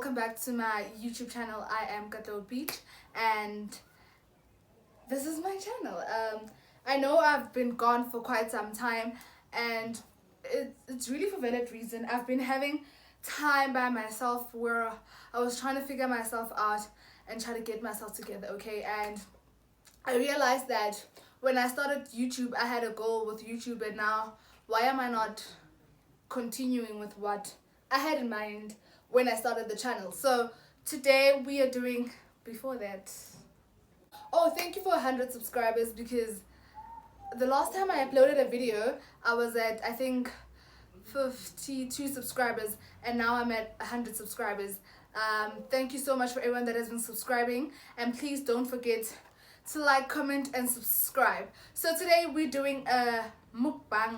welcome back to my YouTube channel. I am Katleho and this is my channel. I know I've been gone for quite some time and it's really for valid reason. I've been having time by myself where I was trying to figure myself out and try to get myself together, okay? And I realized that when I started YouTube, I had a goal with YouTube, and now why am I not continuing with what I had in mind when I started the channel? So today we are doing, before that, oh, thank you for 100 subscribers, because the last time I uploaded a video I was at, I think, 52 subscribers, and now I'm at 100 subscribers. Thank you so much for everyone that has been subscribing, and please don't forget to like, comment and subscribe. So today we're doing a mukbang,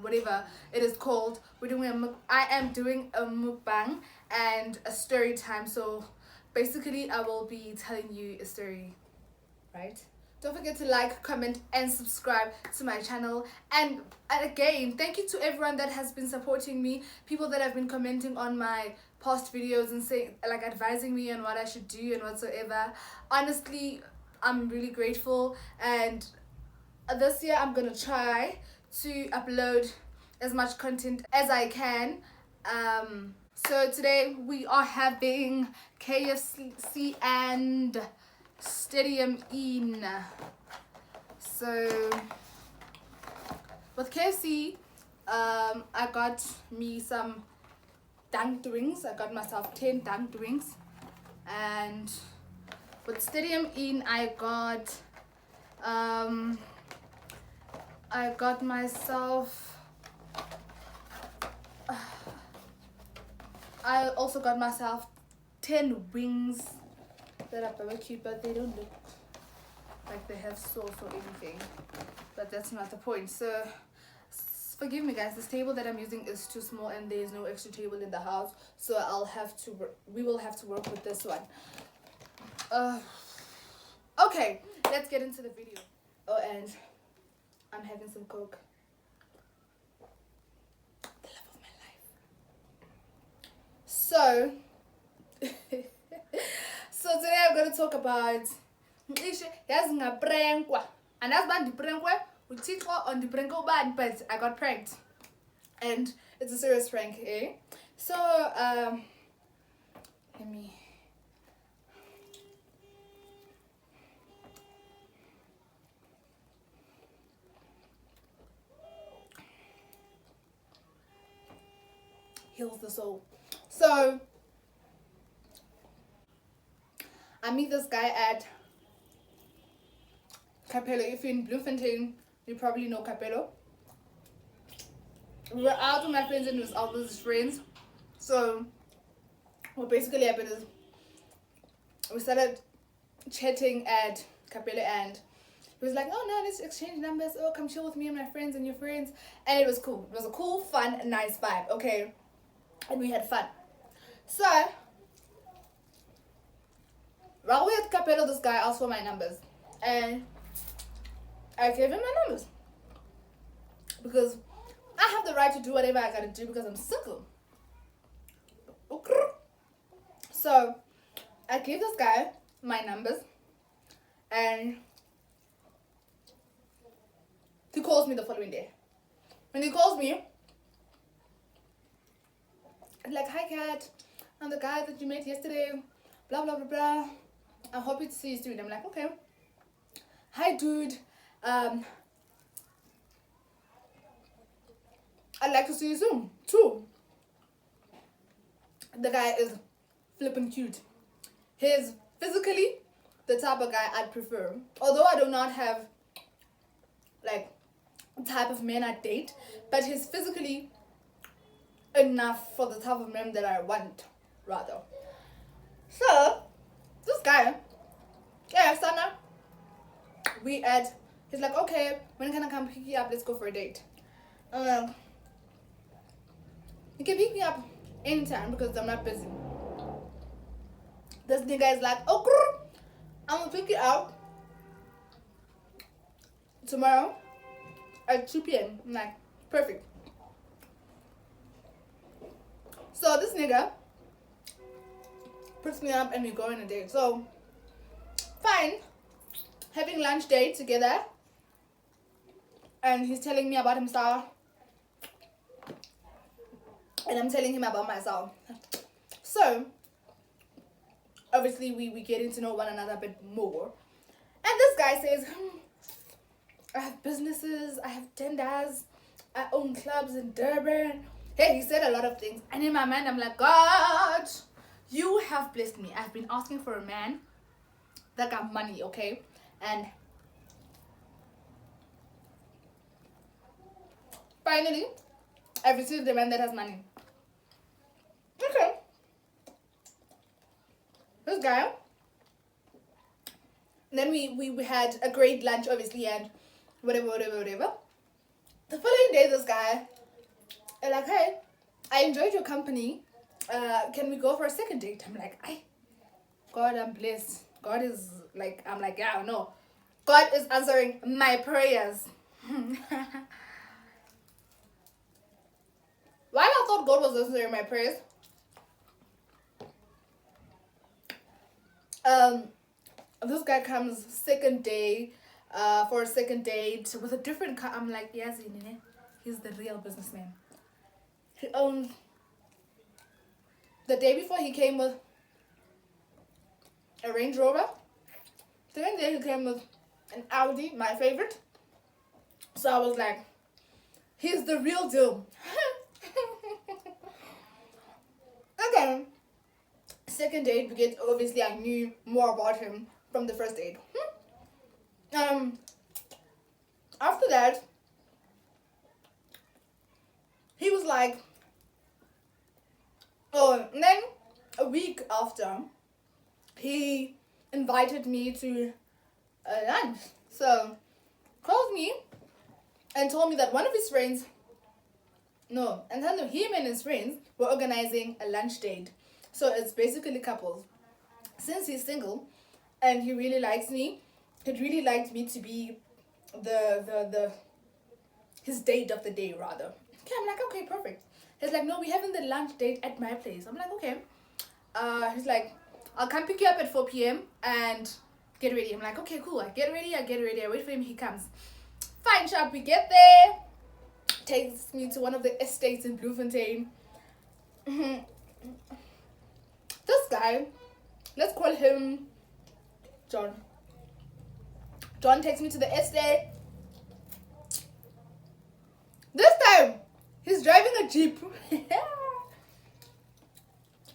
whatever it is called. I am doing a mukbang and a story time. So basically I will be telling you a story, right? Don't forget to like, comment and subscribe to my channel. And again, thank you to everyone that has been supporting me, people that have been commenting on my past videos and saying, like, advising me on what I should do and whatsoever. Honestly, I'm really grateful, and this year I'm gonna try to upload as much content as I can. So today we are having KFC and Stadium in. So with KFC, I got me some dunked wings. I got myself 10 dunked wings, and with Stadium in I got myself, I also got myself 10 wings that are barbecue, but they don't look like they have sauce or anything, but that's not the point. So forgive me guys, this table that I'm using is too small and there's no extra table in the house, so we will have to work with this one. Okay, let's get into the video. Oh, and I'm having some Coke, the love of my life. So so today I'm going to talk about and that's on the prank, but I got pranked, and it's a serious prank, eh? So let me, heals the soul. So I meet this guy at Katleho. If you're in Bloemfontein, you probably know Katleho. We were out with my friends and it was out with his friends. So what basically happened is we started chatting at Katleho, and he was like, oh no, let's exchange numbers, oh come chill with me and my friends and your friends. And it was cool. It was a cool, fun, nice vibe, okay? And we had fun. So while we at Katleho, this guy asked for my numbers, and I gave him my numbers because I have the right to do whatever I gotta do because I'm single. So I gave this guy my numbers, and he calls me the following day. When he calls me, like, hi Kat, I'm the guy that you met yesterday, blah blah blah blah, I'm happy to see you soon. I'm like, okay. Hi dude, I'd like to see you soon too. The guy is flipping cute. He's physically the type of guy I'd prefer. Although I do not have like type of man I date, but he's physically enough for the type of man that I want, rather. So this guy, yeah, Sana, he's like, okay, when can I come pick you up? Let's go for a date. You can pick me up anytime because I'm not busy. This nigga is like, oh, I'm gonna pick you up tomorrow at 2 p.m. I'm like, perfect. So this nigga puts me up and we go on a date. So, fine. Having lunch date together. And he's telling me about himself. And I'm telling him about myself. So, obviously we getting to know one another a bit more. And this guy says, I have businesses, I have tenders, I own clubs in Durban. Hey, he said a lot of things. And in my mind, I'm like, God, you have blessed me. I've been asking for a man that got money, okay? And finally, I've received a man that has money. Okay. This guy. Then we had a great lunch, obviously, and whatever. The following day, this guy, like, hey, I enjoyed your company. Can we go for a second date? I'm like, God, I'm blessed. God is like, I'm like, yeah, no. God is answering my prayers. While I thought God was answering my prayers, this guy comes second day, for a second date with a different car. I'm like, yes, he's the real businessman. He owns. The day before he came with a Range Rover. The second day he came with an Audi, my favorite. So I was like, he's the real deal. Okay. Second date, because obviously I knew more about him from the first date. After that, he was like, oh, and then a week after, he invited me to lunch. So, called me and told me that one of his friends, and then him and his friends were organizing a lunch date. So it's basically couples. Since he's single and he really likes me, he'd really like me to be his date of the day, rather. Okay, I'm like, okay, perfect. He's like, no, we're having the lunch date at my place. I'm like, okay. He's like, I'll come pick you up at 4 p.m. and get ready. I'm like, okay, cool. I get ready. I wait for him. He comes. Fine, sharp. We get there. Takes me to one of the estates in Bloemfontein. This guy, let's call him John. John takes me to the estate. This time, he's driving a Jeep.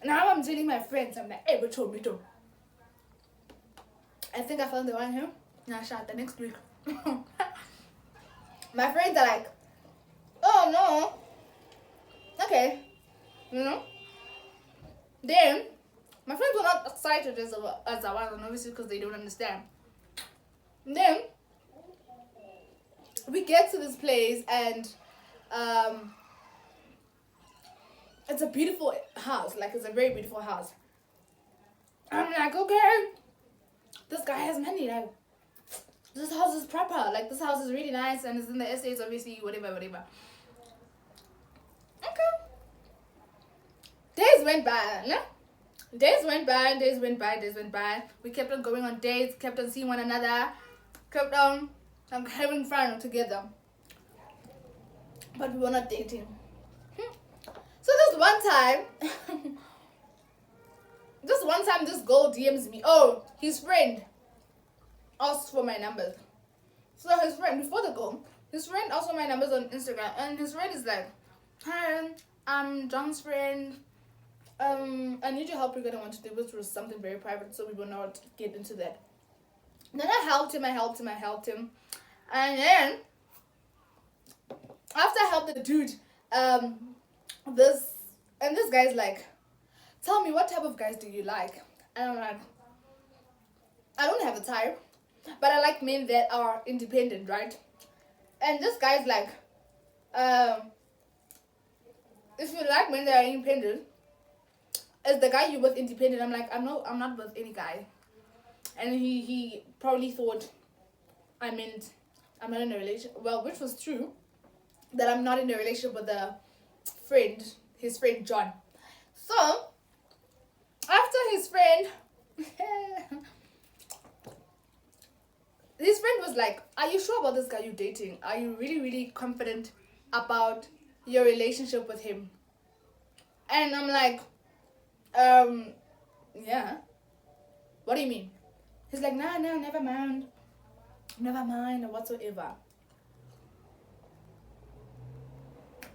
Now I'm telling my friends, I'm like, hey, me too. I think I found the one here. Nah, shot the next week. My friends are like, oh no. Okay. Then, my friends were not excited as I was, obviously, because they don't understand. Then, we get to this place and it's a beautiful house. Like, it's a very beautiful house. I'm like, okay, this guy has money. Like, this house is proper. Like, this house is really nice and it's in the estates, obviously, whatever. Okay. Days went by, yeah? Days went by. We kept on going on dates, kept on seeing one another, kept on having fun together. But we were not dating. So this one time, this girl DMs me. Oh, his friend asked for my numbers. So his friend, before the girl, his friend asked for my numbers on Instagram. And his friend is like, hi, I'm John's friend. I need your help regarding what to do, which was something very private, so we will not get into that. Then I helped him. And then, after I helped the dude, this guy's like, tell me, what type of guys do you like? And I'm like, I don't have a type, but I like men that are independent, right? And this guy's like, if you like men that are independent, is the guy you with independent? I'm like, I'm not with any guy. And he probably thought I meant I'm not in a relationship. Well, which was true, that I'm not in a relationship with his friend John. So after his friend like, are you sure about this guy you're dating? Are you really, really confident about your relationship with him? And I'm like, yeah. What do you mean? He's like, nah, never mind. Never mind or whatsoever.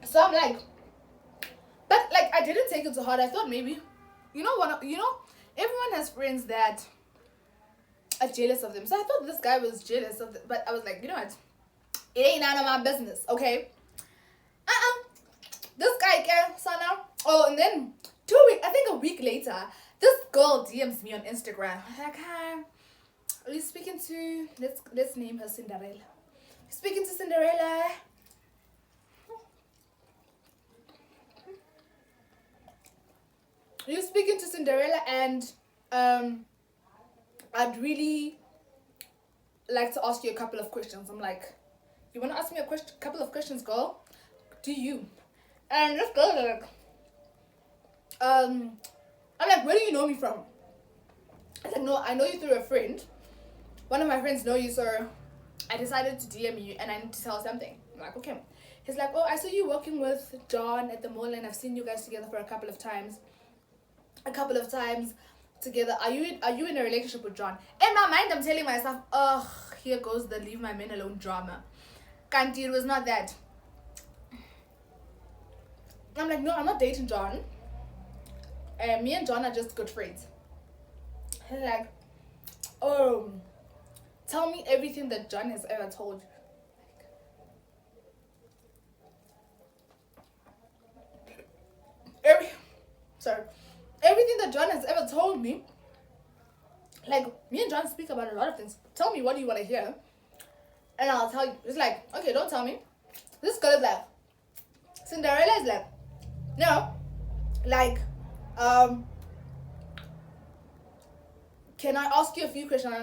So I'm like, but like I didn't take it to heart. I thought maybe, everyone has friends that are jealous of them. So I thought this guy was jealous of but I was like, you know what? It ain't none of my business, okay? This guy can Sana. Oh, and then I think a week later, this girl DMs me on Instagram. I'm like, hi. Are you speaking to let's name her Cinderella. Speaking to Cinderella. You're speaking to Cinderella, and I'd really like to ask you a couple of questions. I'm like, you want to ask me a couple of questions, girl? Do you? And this girl is like, I'm like, where do you know me from? I said, no, I know you through a friend. One of my friends know you, so I decided to DM you, and I need to tell something. I'm like, okay. He's like, oh, I saw you working with John at the mall, and I've seen you guys together for a couple of times together. Are you in a relationship with John? In my mind, I'm telling myself, ugh, here goes the leave my men alone drama. Kanti, it was not that. I'm like, no, I'm not dating John. Me and John are just good friends. He's like, oh, tell me everything that John has ever told you. Everything that John has ever told me. Like, me and John speak about a lot of things. Tell me, what do you want to hear? And I'll tell you. It's like, okay, don't tell me. This girl is like, Cinderella is like, no, like, can I ask you a few questions?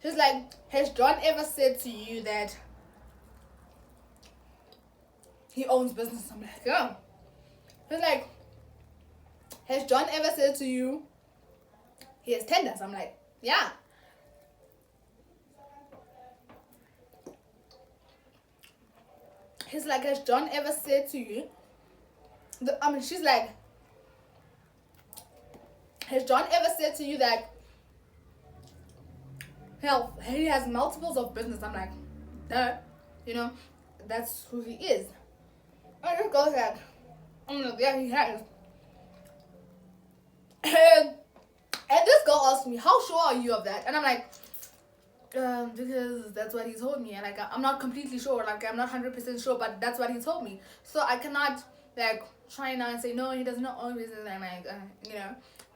She's like, has John ever said to you that he owns business? I'm like, yeah. She's like, has John ever said to you he has tenders? I'm like, yeah. He's like, has John ever said to you? She's like, has John ever said to you that hell, he has multiples of business? I'm like, duh, that's who he is. And this girl's like, I'm like, yeah, he has. And this girl asked me, how sure are you of that? And I'm like, because that's what he told me. And like, I'm not completely sure. Like, I'm not 100% sure, but that's what he told me. So I cannot like try now and say, no, he does not own business. And like,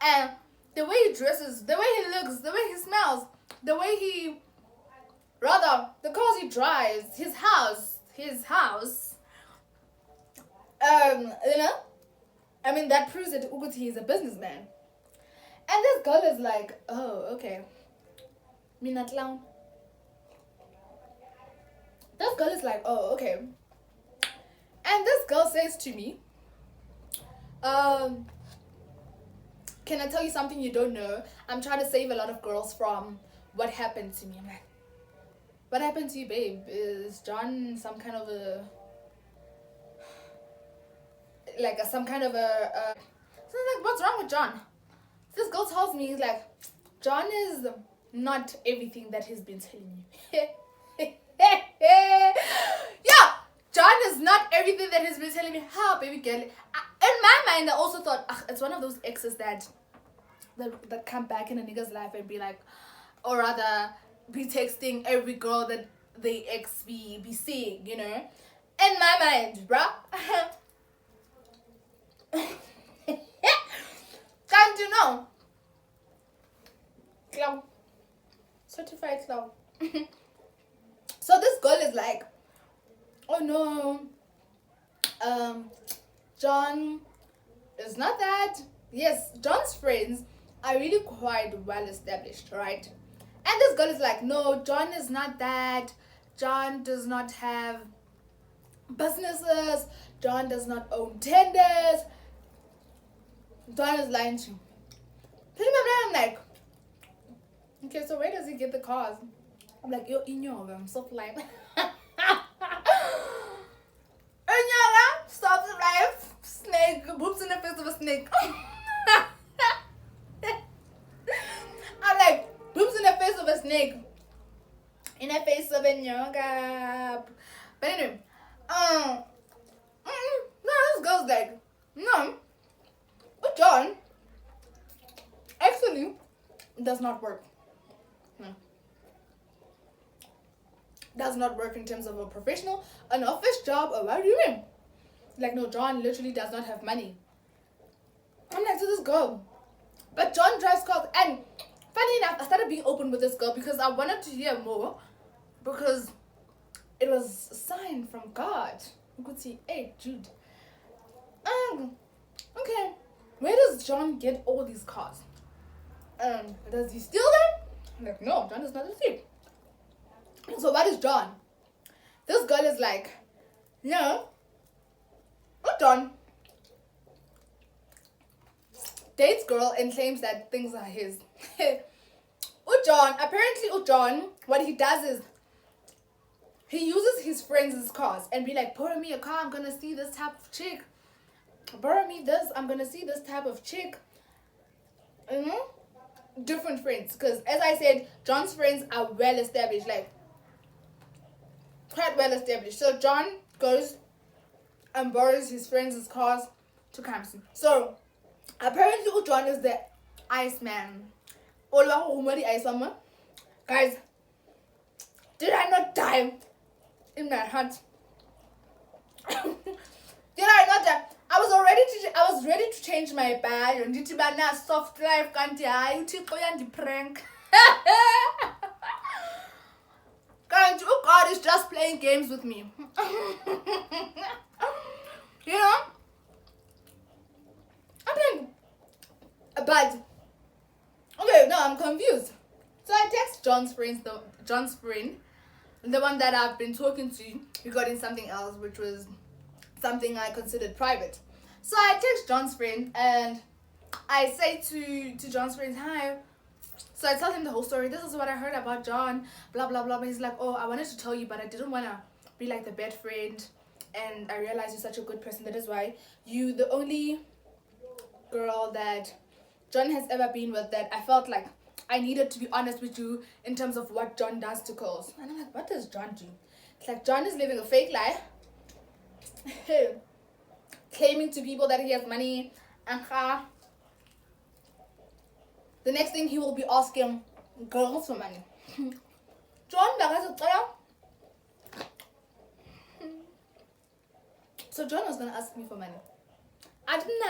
and the way he dresses, the way he looks, the way he smells, the cars he drives, his house, that proves that Uguti is a businessman. And this girl is like, oh, okay. Me not clown. This girl is like, oh, okay. And this girl says to me, can I tell you something you don't know? I'm trying to save a lot of girls from what happened to me. I'm like, what happened to you, babe? Is John some kind of a... So I'm like, what's wrong with John? This girl tells me, he's like, John is not everything that he's been telling you. Yeah, John is not everything that he's been telling me. How, baby girl? In my mind, I also thought, it's one of those exes that come back in a nigga's life and be like, or rather, be texting every girl that they ex be seeing, In my mind, bruh. Can't you know? Clown. Certified clown. So this girl is like, oh no, John is not that. Yes, John's friends are really quite well established, right? And this girl is like, no, John is not that. John does not have businesses. John does not own tenders. John is lying to you. I'm like, okay, so where does he get the cars? I'm like, yo, Inyong, soft life. Inyong, soft life. Snake, boobs in the face of a snake. I'm like, boobs in the face of a snake. In the face of a yoga. But anyway, no, this girl's like, no, but John actually does not work. No. Does not work in terms of a professional, an office job, or what do you mean? Like, no, John literally does not have money. I'm like, to this girl. But John drives cars, and funny enough, I started being open with this girl because I wanted to hear more, because it was a sign from God. You could see, hey, Jude. Okay, where does John get all these cars? Does he steal them? I'm like, no, John is not a thief. So what is John? This girl is like, no, not John. Dates girl and claims that things are his. Apparently John, what he does is, he uses his friends' cars and be like, borrow me a car, I'm gonna see this type of chick. Borrow me this, I'm gonna see this type of chick. You know? Different friends. Because as I said, John's friends are well established, like quite well established. So John goes and borrows his friends' cars to come see. So apparently John is the Iceman. Iceman. Guys, did I not die in my heart? Did I not die? I was ready to change my bio. Ndithi bana soft life kanti hayi uThixo uyandiprank. Kanti God is just playing games with me. You know? I'm playing. But okay, no, I'm confused. So I text John's friend, the one that I've been talking to regarding something else, which was something I considered private. So I text John's friend and I say to John's friend, hi. So I tell him the whole story. This is what I heard about John, blah, blah, blah. But he's like, oh, I wanted to tell you, but I didn't want to be like the bad friend. And I realized you're such a good person. That is why you, the only girl that John has ever been with, that I felt like I needed to be honest with you in terms of what John does to girls. And I'm like, what does John do? It's like John is living a fake life. Claiming to people that he has money. The next thing he will be asking girls for money. John, so John was gonna ask me for money. I didn't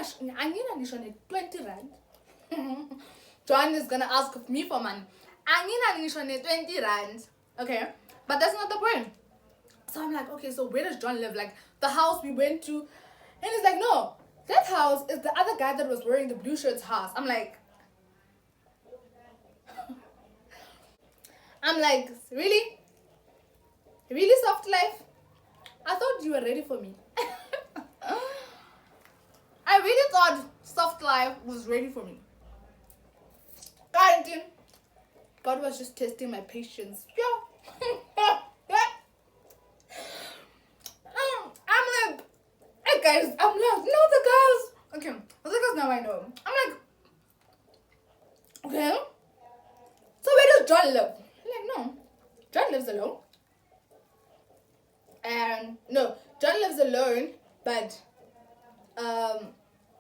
20 rand. John is gonna ask me for money. 20 rand. Okay, but that's not the point. So I'm like, okay, so where does John live? Like the house we went to, and he's like, no, that house is the other guy that was wearing the blue shirt's house. I'm like, really? Really, soft life? I thought you were ready for me. I really thought soft life was ready for me. God was just testing my patience. Yeah. I'm like, hey guys, I'm like, no, the girls. Okay, the girls now I know. I'm like, okay, so where does John live? I'm like, no, John lives alone. And no, John lives alone, but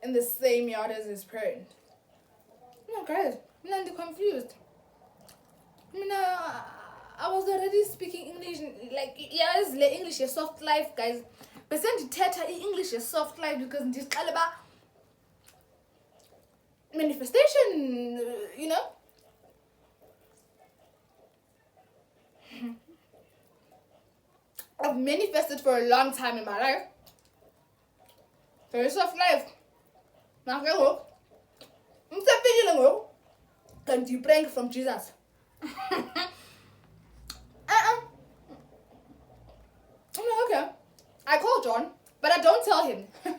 in the same yard as his parent. No, guys, I'm not confused. I mean, I was already speaking English, like, yes, English is soft life, guys. But then the English is soft life because this all about manifestation, you know. I've manifested for a long time in my life. Very soft life. Now, I'm feeling can you pray from Jesus? I'm like, okay. I call John, but I don't tell him. I'm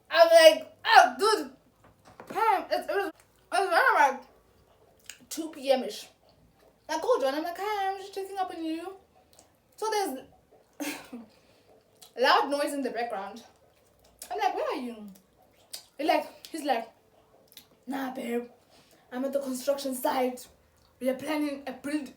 like, oh, dude. It was around like 2 p.m. ish. I called John. I'm like, hi, I'm just checking up on you. So there's loud noise in the background. I'm like, where are you? He's like, nah, babe. I'm at the construction site. We are planning a build.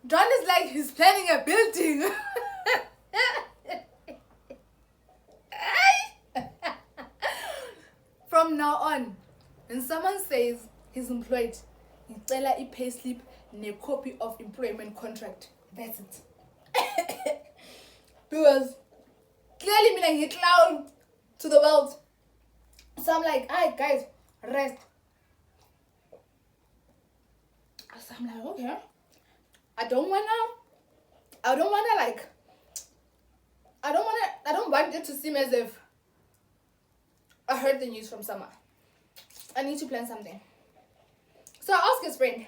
John is like, he's planning a building. From now on, when someone says he's employed, you tell her a payslip and a copy of employment contract. That's it. Because clearly me like loud to the world. So I'm like, alright guys, rest. So I'm like, okay. I don't want it to seem as if I heard the news from someone. I need to plan something. So I asked his friend,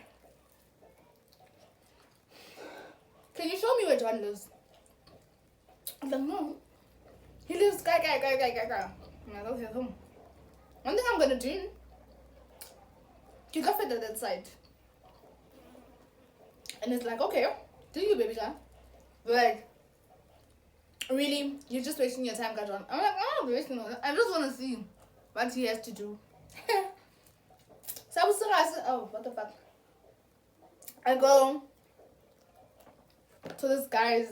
can you show me where John lives? I'm like, no. He lives guy. I'm like, okay, home. One thing I'm gonna do, you go further that side. And it's like, okay, do you, baby John? Like, really, you're just wasting your time, John. I'm like, I'm not wasting no time. I just want to see what he has to do. So I was oh, what the fuck? I go to this guy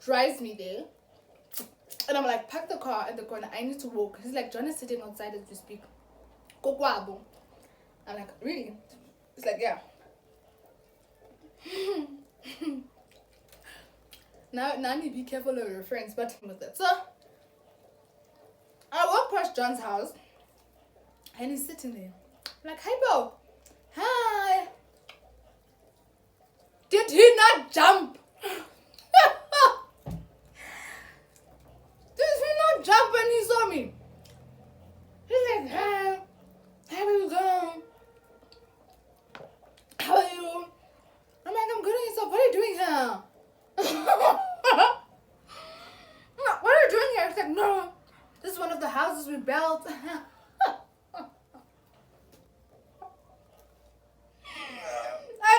drives me there. And I'm like, park the car at the corner. I need to walk. He's like, John is sitting outside as we speak. Go kwabo. I'm like, really? It's like, yeah. now you be careful of your friends, but with that. So I walk past John's house and he's sitting there. I'm like, hey bro, hi. Did he not jump? Did he not jump when he saw me? He's like, hi, how are you going? How are you? I'm like, I'm good at yourself. What are you doing here? What are you doing here? He's like, no, this is one of the houses we built.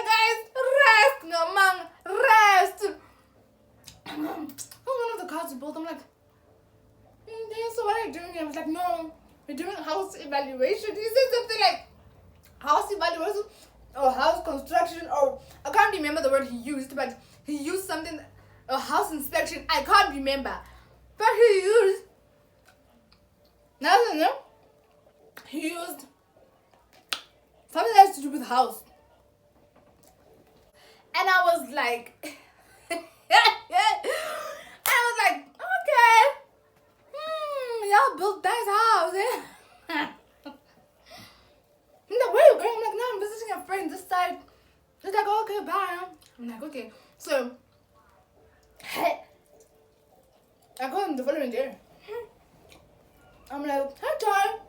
Guys, rest, no man, rest. One of the cars we built. I'm like, so what are you doing here? I was like, no, we're doing house evaluation. He said something like house evaluation or house construction, or I can't remember the word he used, but he used something, a house inspection. I can't remember, but he used nothing. No, he used something that has to do with house. And I was like, okay, y'all built nice house. I'm like, where are you going? I'm like, no, I'm visiting a friend this side. He's like, oh, okay, bye. I'm like, okay. So, I call him the following day. I'm like, hi, John.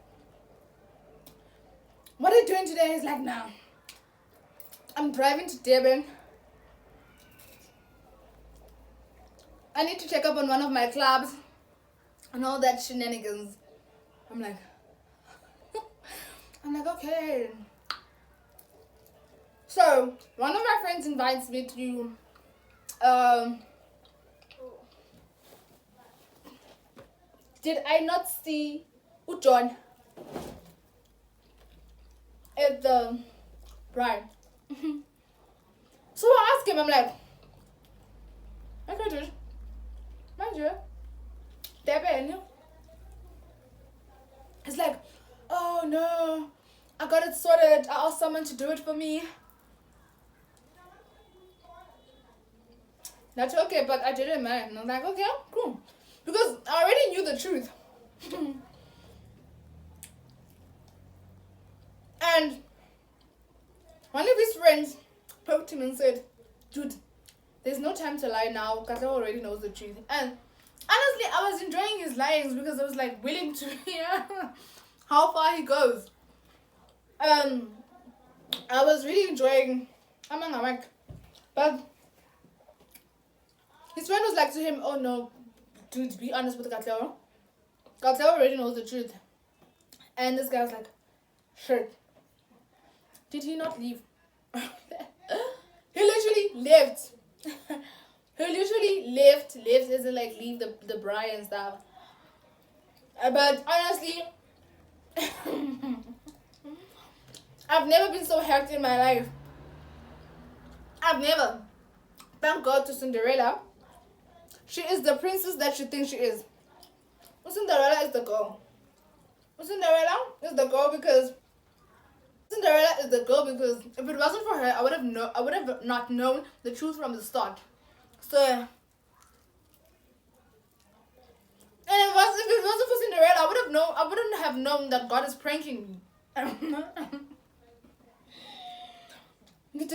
What are you doing today? He's like, no, I'm driving to Durban. I need to check up on one of my clubs and all that shenanigans. I'm like, okay. So one of my friends invites me to did I not see John at the bride? So I asked him, I'm like, okay, dude, mind you, he's like, oh no, I got it sorted. I asked someone to do it for me. That's okay, but I didn't mind. And I'm like, okay, cool. Because I already knew the truth. And one of his friends poked him and said, dude, there's no time to lie now. Katleho already knows the truth. And honestly, I was enjoying his lyings because I was like willing to hear how far he goes. I was really enjoying Amangamak. But his friend was like to him, oh no, dude, be honest with Katleho. Katleho already knows the truth. And this guy was like, sure. Did he not leave? He literally left. He literally left as in like leave the bride and stuff. But honestly, I've never been so hacked in my life. I've never. Thank God to Cinderella. She is the princess that she thinks she is. Cinderella is the girl. Cinderella is the girl because if it wasn't for her, I would have not known the truth from the start. So, and if it wasn't for Cinderella, I wouldn't have known that God is pranking me.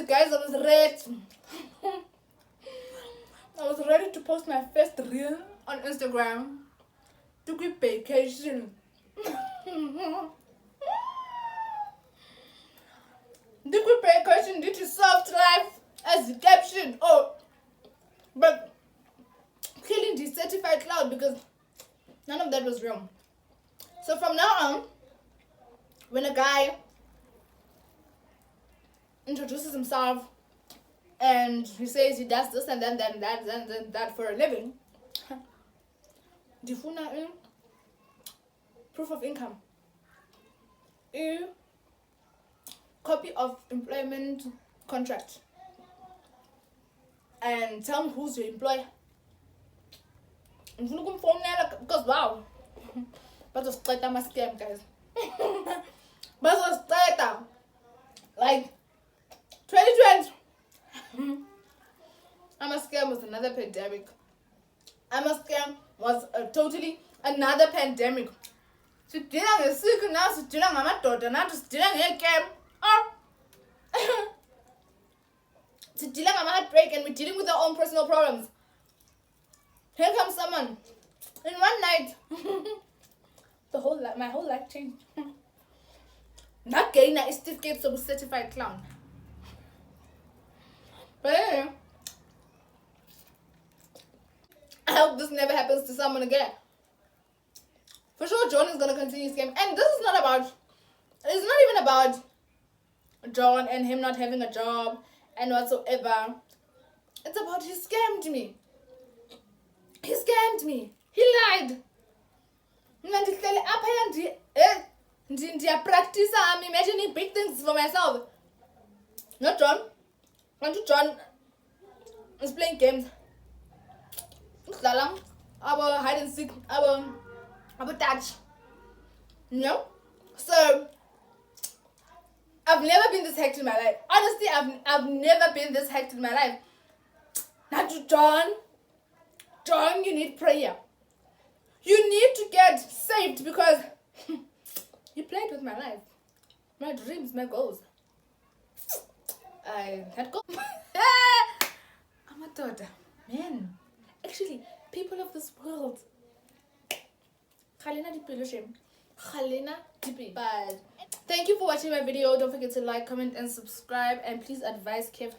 Guys, I was ready. I was ready to post my first reel on Instagram. Took a vacation. Took a vacation due to soft life as the caption. Oh, but killing the certified cloud because none of that was real. So from now on, when a guy introduces himself and he says he does this and then that for a living, Difuna proof of income, copy of employment contract, and tell me who's your employer. Because wow, but was straight my scam, guys. But was straight like 2020. I'm a scam was another pandemic. I'm a scam was totally another pandemic. Sidila ngesiko now sidila ngamadoda nathi sidila ngecam. Sidila ngama-heartbreak and we're dealing with our own personal problems. Here comes someone in one night. My whole life changed. Not getting a certificate of a certified clown. But anyway, I hope this never happens to someone again. For sure, John is gonna continue his game, and this is not about. It's not even about John and him not having a job and whatsoever. It's about he scammed me. He scammed me. He lied. I'm imagining big things for myself. Not John. John is playing games. Our hide and seek, our touch. You know? So I've never been this hacked in my life. Honestly, I've never been this hacked in my life. Not to John. John, you need prayer. You need to get saved because you played with my life, my dreams, my goals. I had goals. I'm a daughter. Man. Actually, people of this world. But thank you for watching my video. Don't forget to like, comment, and subscribe. And please advise Kev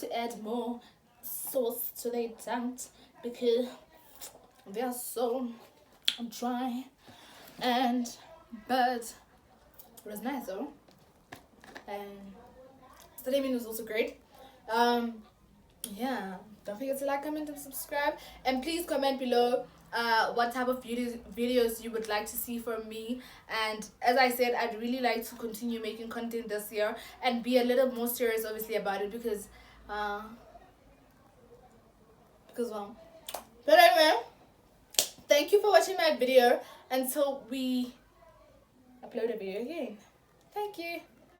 to add more sauce to their tank because they are so dry. But it was nice though. And the lemon was also great. Yeah, don't forget to like, comment, and subscribe. And please comment below what type of videos you would like to see from me. And as I said, I'd really like to continue making content this year and be a little more serious obviously about it because well, but anyway, thank you for watching my video until we upload a video again. Thank you.